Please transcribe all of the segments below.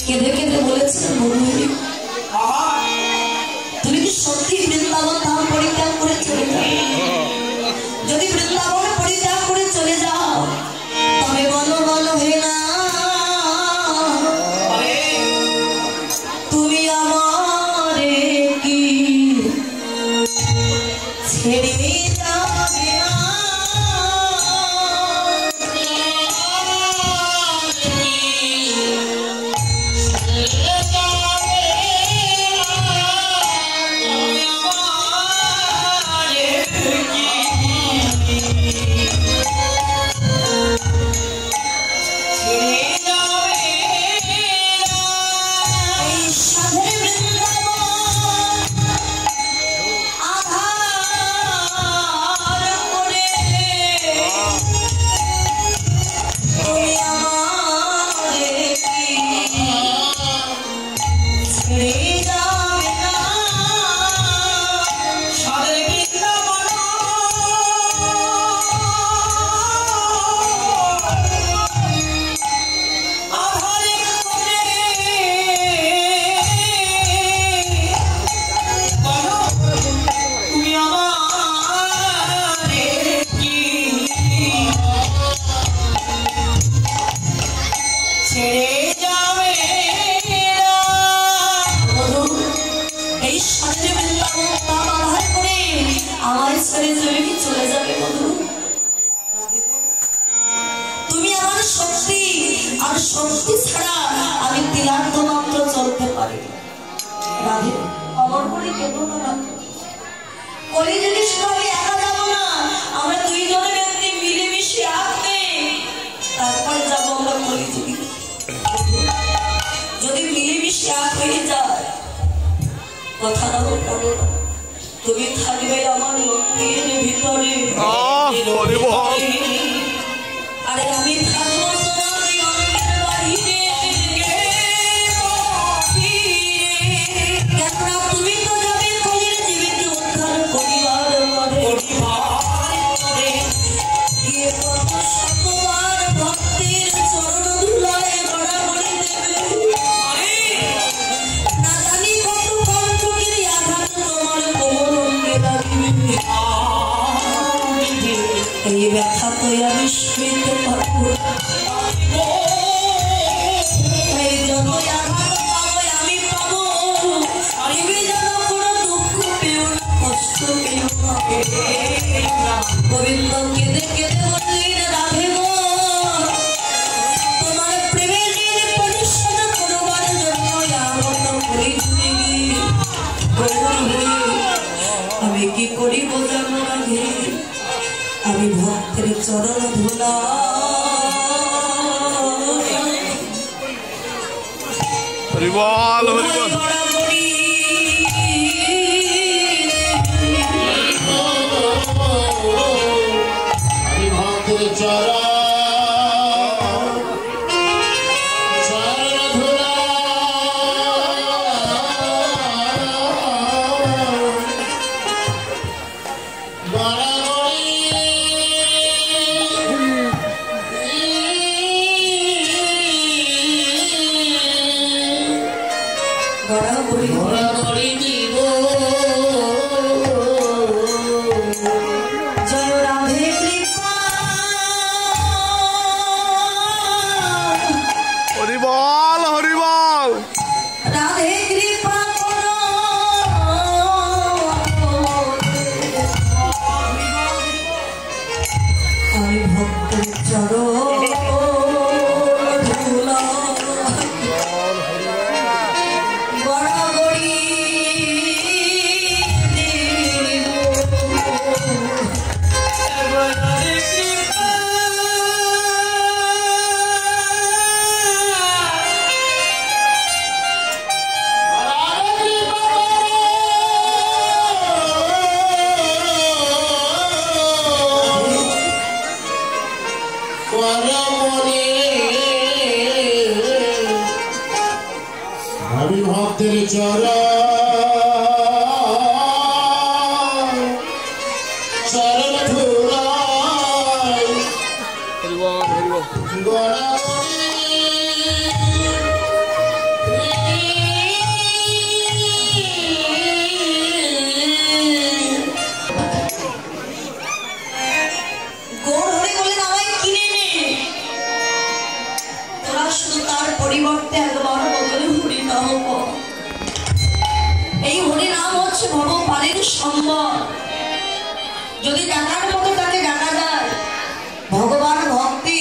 কেঁদে কেঁদে বলেছিলেন মধুহরি তুমি কি সত্যি বৃন্দাবন ধাম পরিত্যাগ করে চলে যাও? যদি বৃন্দাবন পরিত্যাগ করে চলে যাও তবে বলো বলো হে না তুমি আমারে কি ছেড়ে যাবে না? শক্তি ছাড়া আমি তিলান্ত মাত্র চলতে পারি রাধে অমর করে কেঁদো না কলি যদি শুধু আমি একা যাবো না আমরা দুইজনে ব্যক্তি মিলেমিশে আসবে তারপরে যাবো আমরা কলিযুগে যদি মিলেমিশে এক হয়ে যায় কথা না বলো না তুমি থাকবে আমার লক্ষ্যের ভিতরে আরে আমি থাকবো এই ব্যথা তো আমি শুনতে পারবো এই জন্য আমি পাবো তুমি যেন কোনো দুঃখ পেও না কষ্ট পেও না গোবিন্দ কেঁদে কেঁদে বললেন রাধে গো তোমার প্রেমের পরিশ্রম করবার জন্য এমন করে আমি কি করিব জানো রাধে আমি ভক্তের চরণ ধুলা হরিবল হরিবল আমি ভক্তের চরণ ধুলা আমি ভক্তের চরণ ধুলাই গড়া একবার বদলে হরি নাম বল। এই হরি নাম হচ্ছে ভগবানের সম্বল। যদি ডাকার মতো তাকে ডাকা যায়, ভগবান ভক্তি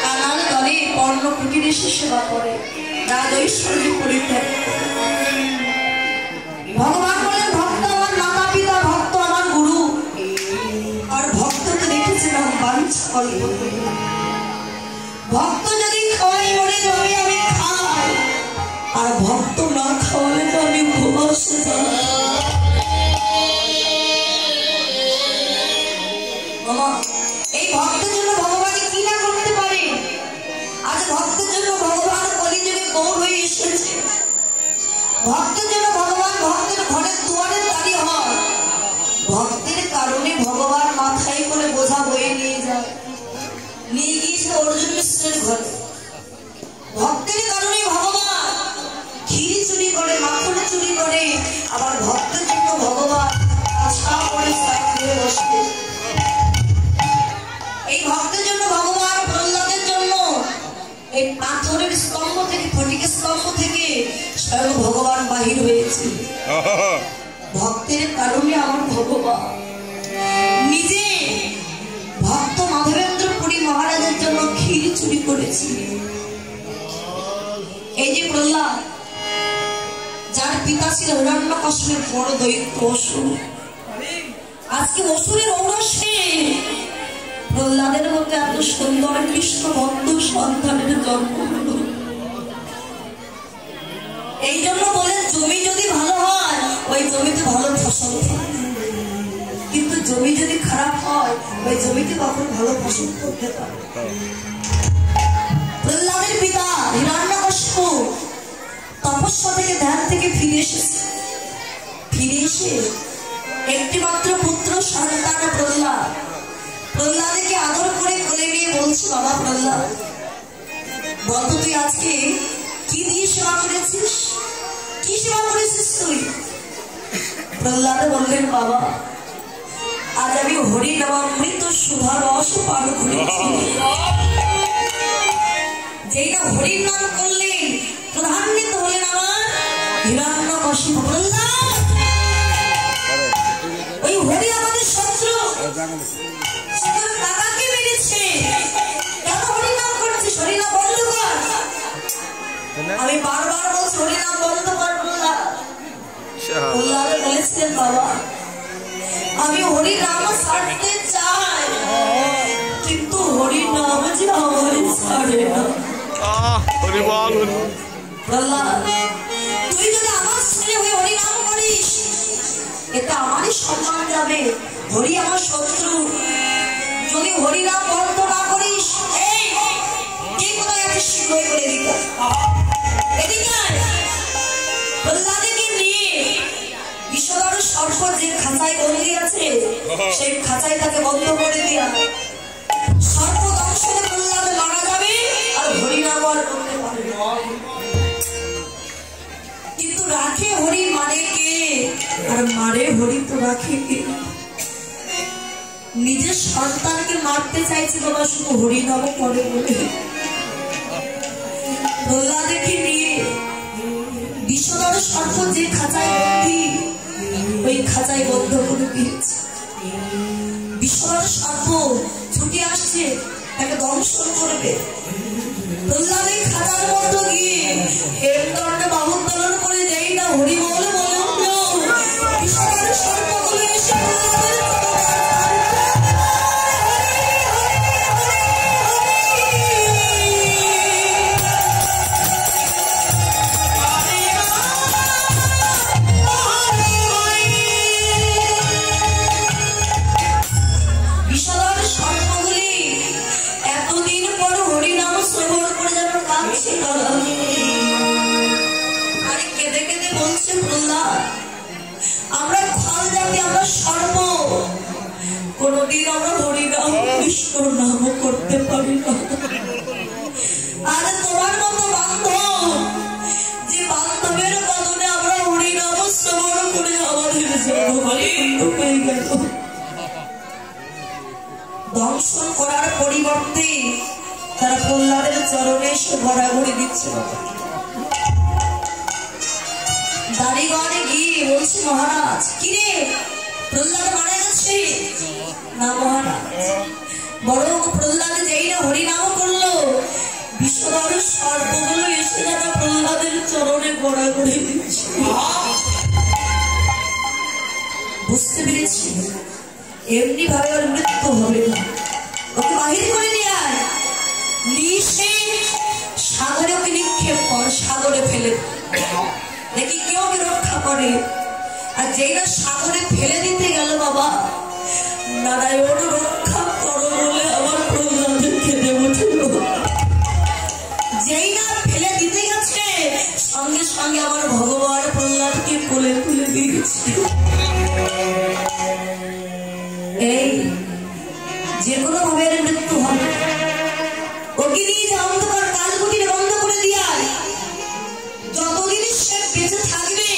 কানাল দলে পর্ণ কুটিরে সেবা করে, রাজ ঐশ্বর্য পরিত্যাগ করে। ভগবান বলেন ভক্ত আমার মাতা পিতা, ভক্ত আমার গুরু, আর ভক্তকে দেখেছিলাম বাঞ্ছা কল্প। ভক্ত যদি খাওয়াই মরে যাবে আমি খাই, আর ভক্ত না খাওয়ালে তো আমি উপবাসে যাই। এই ভক্তের জন্য ভগবান কি না করতে পারে। আজ ভক্তের জন্য ভগবান কলিযুগে গৌর হয়ে এসেছে। ভক্তের জন্য ভগবান ভক্তের ঘরের দুয়ারে দাঁড়িয়ে হয়। ভক্তের কারণে ভগবান মাথায় করে বোঝা বয়ে নিয়ে যায়, নিয়ে গিয়েছে অর্জুন মিশ্রের ঘরে। ভক্তের কারণে ভগবান ক্ষীর চুরি করে, মাখন চুরি করে, আবার ভক্তের জন্য ভগবান আশা করে বসে। এই ভক্তের জন্য ভগবান প্রহ্লাদের জন্য এই পাথরের স্তম্ভ থেকে, ফটিকের স্তম্ভ থেকে স্বয়ং ভগবান বাহির হয়েছে। ভক্তের কারণে আমার ভগবান নিজে ভক্ত মাধবেন্দ্র পুরী মহারাজের জন্য ক্ষীর চুরি করেছে। এই যে প্রহ্লাদ, যার পিতা ছিল হিরণ্যকশিপুর বড় দৈত্য অসুর, আজকে অসুরের ঔরসে প্রহ্লাদের মধ্যে এত সুন্দর কৃষ্ণ ভক্ত সন্তানের জন্ম হলো। এই জন্য বলেন জমি যদি ভালো হয় ওই জমিতে ভালো ফসল হয়, কিন্তু জমি যদি খারাপ হয় ওই জমিতে কখন ভালো ফসল করতে পারে। প্রহ্লাদের পিতা হিরণ্যকশিপু তপস্যা থেকে ধ্যান থেকে ফিরে এসেছে। ফিরে এসে একটি মাত্র পুত্র সন্তান প্রহ্লাদ, প্রহ্লাদকে আদর করে কোলে নিয়ে বলছে, বাবা প্রহ্লাদ বলতো তুই আজকে কি দিয়ে সেবা করেছিস, কি সেবা করেছিস তুই? প্রহ্লাদ বললেন, বাবা আজ আমি হরি নামামৃত সুধা রস পান করেছি। যেই না হরির নাম করলেন প্রধান্বিত হলেন আমার হিরণ্যকশিপু। প্রহ্লাদ ওই হরি আমাদের শত্রু, দাদাকে মেরেছে, কেন হরি নাম করছিস? হরি নাম বন্ধ কর। আমি বারবার বলছি হরি নাম বন্ধ কর। প্রহ্লাদ বলেছিলেন, বাবা আমি হরি নাম ছাড়তে চাই, কিন্তু হরি নাম যে আমার ছাড়ে না। প্রহ্লাদ তুই যদি আমার ছেলে হয়ে হরি নাম করিস এতে আমারই সম্মান যাবে, হরি আমার শত্রু। যদি হরি নাম বন্ধ না করিস, এই কে কোথায় আছে শীঘ্র করে দিতে। এদিকে প্রহ্লাদকে নিয়ে বিষধর সর্প যে খাঁচায় বন্দী আছে সেই খাঁচায় তাকে বন্ধ করে দেয়া। সর্প দংশনে প্রহ্লাদ মারা যাবে আর হরি নাম আর করতে পারবে না। কিন্তু রাখে হরি মানে কে, আর মারে হরি তো রাখে কে? নিজের সন্তানকে মারতে চাইছে বাবা শুধু হরি নাম করে বলে। প্রহ্লাদকে নিয়ে বিষধর সর্প যে খাঁচায় বন্দী, ওই খাঁচায় বন্ধ করে দিয়েছে। বিষধর সর্প ছুটে আসছে তাকে দংশন করবে। প্রহ্লাদ এই খাঁচার মধ্যে গিয়ে হেমদণ্ডে বাহুত্তোলন করে যেই না হরি বলে বলে উঠল, বিষধর সর্পগুলো এসে প্রহ্লাদের আমরা ফল জাতি, আমরা সর্ব, কোনদিন আমরা হরিনাম কৃষ্ণ নাম করতে পারি না। আর তোমার মতো বান্ধব, যে বান্ধবের কারণে আমরা হরিনাম শ্রবণ করে আমাদের হয়ে গেল। দংশন করার পরিবর্তে তারা প্রহ্লাদের চরণে এসে ঘোরাঘুরি দিচ্ছে। বলছে মহারাজ কি রে প্রহ্লাদ মারা গেছে না মহারাজ বরং প্রহ্লাদ যেই না হরিনাম করলো বিষধর সর্পগুলো এসে যারা প্রহ্লাদের চরণে গড়াগড়ি দিচ্ছে বুঝতে পেরেছি এমনি ভাবে ওর মৃত্যু হবে না ওকে বাহির করে নিয়ে আয় নিশে সাগরে ওকে নিক্ষেপ কর সাগরে ফেলে দেখি কেউ ওকে রক্ষা করে আর যেই না সাগরে ফেলে দিতে গেল বাবা নারায়ণ রক্ষা করো বলে আমার প্রহ্লাদের কেঁদে উঠল যেই না ফেলে দিতে গেছে সঙ্গে সঙ্গে আমার ভগবান প্রহ্লাদকে কোলে তুলে দিয়েছে এই যে কোনো ভাবে মৃত্যু হবে ওকে নিয়ে যে অন্ধকার কালকুটিরে বন্ধ করে দিয়ায় যতদিন সে বেঁচে থাকবে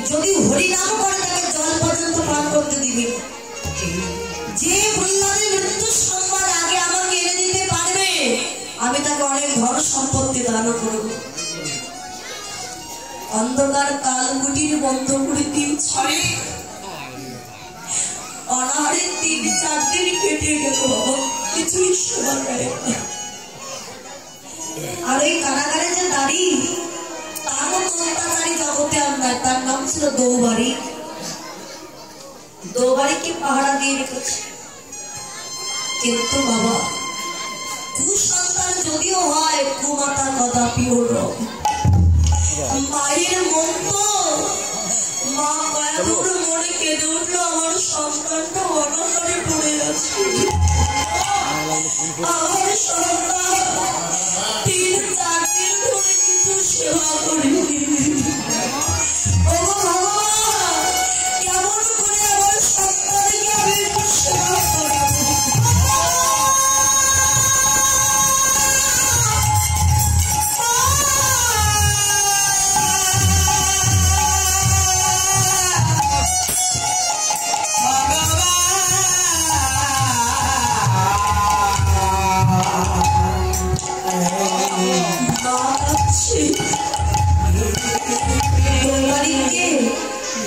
যদি হরিনাম করে তাকে জল পর্যন্ত পান করতে দিবে যে প্রহ্লাদের মৃত্যুর সংবাদ আগে আমাকে এনে দিতে পারবে আমি তাকে অনেক ধন সম্পত্তি দান করব অন্ধকার কালকুটির বন্ধ করে দিয়েছি অনাহারে 3-4 দিন কেটে গেল কিছুই সেবা করে আর এই কারাগারে যে দাঁড়ি তার মতো অত্যাচারী জগতে আর নাই তার নাম ছিল দৌবাড়ি দৌবাড়িকে পাহারা দিয়ে রেখেছে কিন্তু বাবা কুসন্তান যদিও হয় কুমাতা কদাপিও রব মায়ের মন তো মা কয়েকবার মনে কেঁদে উঠলো আমার সন্তানটা অনাহারে পড়ে আছে আমার সন্তান 3-4 দিন ধরে কিছু সেবা করিনি ও ভগবান কেমন করে আমার সন্তানকে আমি একটু সেবা করাবো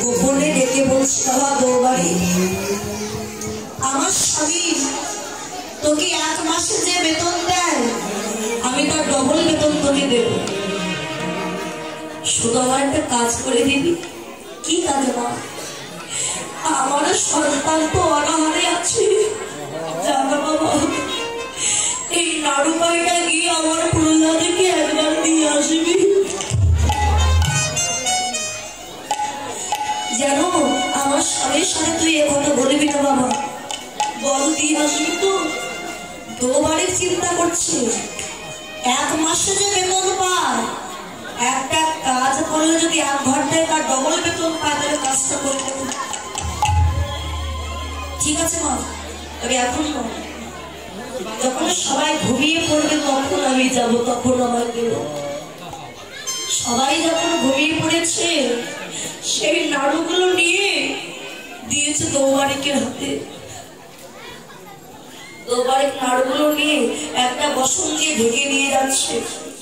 গোপনে ডেকে বলছে বাবা দৌবাড়ি আমার স্বামী তোকে 1 মাসে যে বেতন দেয় আমি তার ডবল বেতন তোকে দেব শুধু আমার একটা কাজ করে দিবি কি কাজ মা আমার সন্তান তো অনাহারে আছে জানো বাবা এই নাড়ু পাইটা গিয়ে আমার প্রহ্লাদকে একবার দিয়ে আসবি জানো আমার স্বামীর সাথে তুই এ কথা বলবি না বাবা বল দিয়ে আসবি তো দৌবাড়ির চিন্তা করছে 1 মাসে যে বেতন পায় একটা কাজ করলে যদি 1 ঘন্টায় তার ডবল বেতন পায় তাহলে কাজটা করে দেবো ঠিক আছে মা তবে এখন নয় যখন সবাই ঘুমিয়ে পড়বে তখন আমি যাবো তখন আমার দেব সবাই যখন ঘুমিয়ে পড়েছে সেই নাড়ুগুলো নিয়ে দিয়েছে দৌবাড়িকের হাতে দৌবাড়িক নাড়ুগুলো নিয়ে একটা বসন দিয়ে ঢেকে নিয়ে যাচ্ছে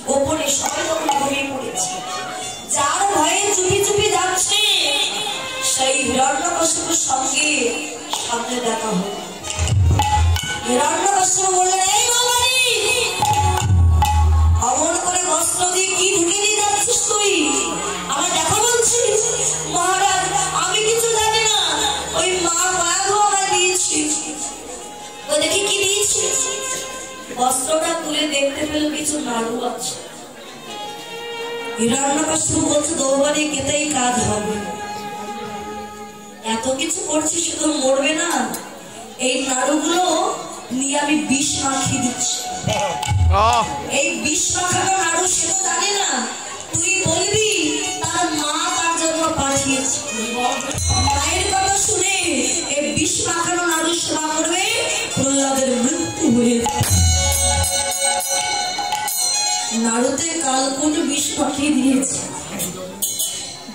গোপনে সবাই তখন ঘুমিয়ে পড়েছে যার ভয়ে চুপি চুপি যাচ্ছে সেই হিরণ্যকশিপুর সঙ্গে সামনে দেখা হলো হিরণ্যকশিপু বললেন এই দৌবাড়ি অমন করে বস্ত্র দিয়ে কি ঢেকে নিয়ে যাচ্ছিস তুই আমার দেখা বলছিস মহারাজ আমি কিছু জানি না ওই মা মায়াঘ আমায় দিয়েছি ও দেখি কি দিয়েছি বস্ত্রটা তুলে দেখতে পেল কিছু নাড়ু আছে হিরণ্যকশিপু বলছে দৌবাড়ি কেতেই কাজ হবে এত কিছু করছি শুধু মরবে না এই নাড়ুগুলো নিয়ে আমি বিষ মাখিয়ে দিচ্ছি এই বিষ মাখানো নাড়ু সে তো জানে না তুই বলবি তার মা তার জন্য পাঠিয়েছে মায়ের কথা শুনে এই বিষ মাখানো নাড়ু সেবা করবে প্রহ্লাদের মৃত্যু হয়ে যাবে নাড়ুতে কালকুট বিষ পাঠিয়ে দিয়েছে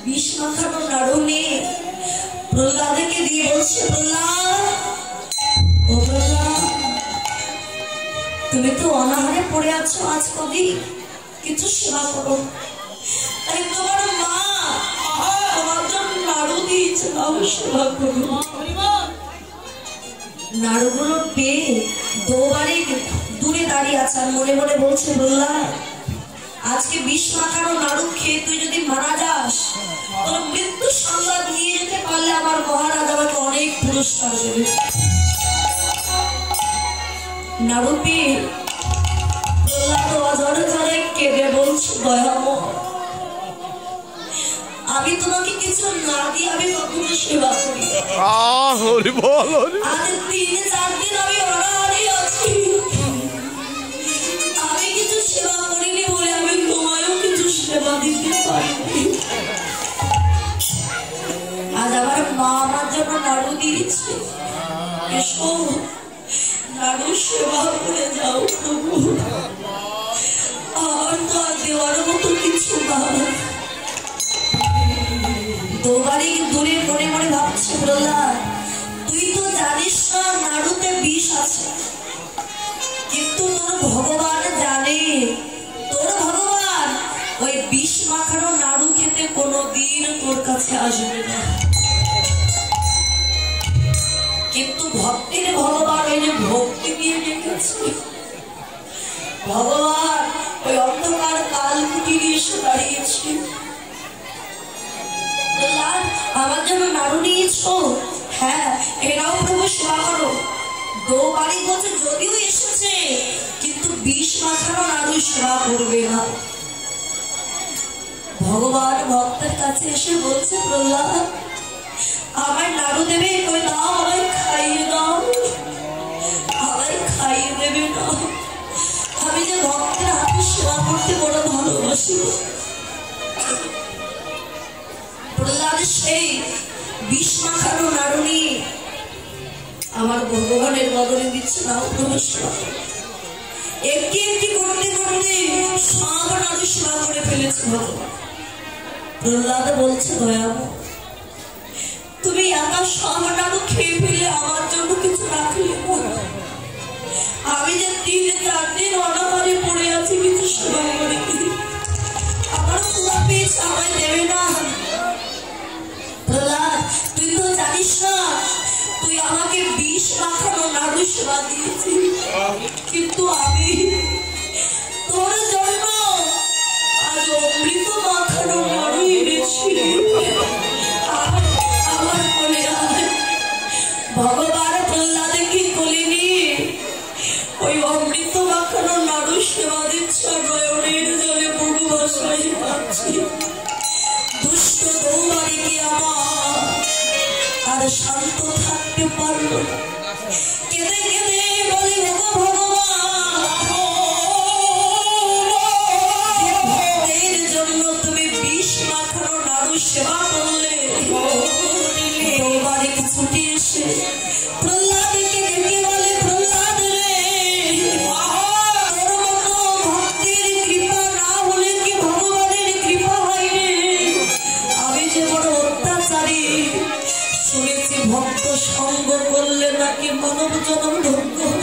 বিষ মাখানো নাড়ু নিয়ে প্রহ্লাদকে দিয়ে বলছে প্রহ্লাদ ও প্রহ্লাদ তুমি তো অনাহারে পড়ে আছো আজ কদিন কিছু সেবা করো তাই তোমার মা তোমার জন্য নাড়ু দিয়েছে নাও সেবা করো। নাড়ুগুলো পেয়ে দোবারে দূরে দাঁড়িয়ে আছে আর মনে মনে বলছে বললাম আজকে বিষ মাখানো নাড়ু খেয়ে তুই যদি মারা যাস তোর মৃত্যু সংবাদ নিয়ে যেতে পারলে আমার মহারাজ আমাকে অনেক পুরস্কার দেবে। নাড়ু পেয়ে অজরে জরে কেঁদে বলছে দয়াময় আমি তোমাকে কিছু না দিয়ে আমি কখনো সেবা করি। আজ 3-4 দিন আমি অনাহারে আছি, আমি কিছু সেবা করিনি বলে আমি তোমায়ও কিছু সেবা দিতে পারিনি। আজ আমার মা আমার জন্য নাড়ু দিয়েছে, এসো নাড়ু সেবা করে যাও প্রভু, আমার তো আর দেওয়ার মতো কিছু না। দোবারে দূরে মনে মনে ভাবছে প্রহ্লাদ তুই তো জানিস না নাড়ুতে বিষ আছে, কিন্তু তোর ভগবান জানে, তোর ভগবান ওই বিষ মাখানো নাড়ু খেতে কোনোদিন তোর কাছে আসবে না। কিন্তু ভক্তির ভগবান ওই যে ভক্তি দিয়ে রেখেছে, ভগবান ওই অন্ধকার কালকুটি নিয়ে এসে দাঁড়িয়েছে। আমার জন্য নাড়ু নিয়েছো, হ্যাঁ এরাও প্রভু সেবা করো। দোবারি বলছে যদিও এসেছে কিন্তু বিষ মাখানো নাড়ু সেবা করবে না। ভগবান ভক্তের কাছে এসে বলছে প্রহ্লাদ আমার নাড়ু দেবে, কই দাও আমায় খাইয়ে দাও, আমায় খাইয়ে দেবে না, আমি যে ভক্তের হাতে সেবা করতে বড় ভালোবাসি। প্রহ্লাদ সেই বিষ মাখানো নাড়ু নিয়ে আমার ভগবানের বদলে দিচ্ছে নাও নমস্কার। একটি একটি করতে করতে সব নাড়ু সেবা করে ফেলেছে ভগবান। প্রহ্লাদ বলছে দয়াময় তুমি একা সব নাড়ু খেয়ে ফেলে আমার জন্য কিছু রাখলে না, আমি যে 3-4 দিন অনাহারে পড়ে আছি কিছু সেবা করে আমার ক্ষুধা পেয়েছে, আমায় দেবে না। প্রহ্লাদ তুই তো জানিস না তুই আমাকে বিষ মাখানো নাড়ু সেবা দিয়েছিস, কিন্তু আমি তোর জন্য আজ অমৃত মাখানো নাড়ু এনেছি, আমার কোলে আয়। ভগবান প্রহ্লাদকে কোলে নিয়ে ওই অমৃত মাখানো নাড়ু সেবা দিচ্ছে, নয়নের জলে বুক ভাসাই পাচ্ছি। দুষ্ট দৌবারিকে আমার আর শান্ত থাকতে পারলো না, কেঁদে কেঁদে বলে ভক্তের জন্য তুমি বিষ মাখানো নাড়ু সেবা করলে। দৌবারিক ছুটে এসে প্রহ্লাদকে ডেকে বলে প্রহ্লাদ রে তোর মতো ভক্তের কৃপা না হলে কি ভগবানের কৃপা হয় রে, আমি যে বড় অত্যাচারী, শুনেছি ভক্ত সঙ্গ করলে নাকি মানব জন্ম ধন্য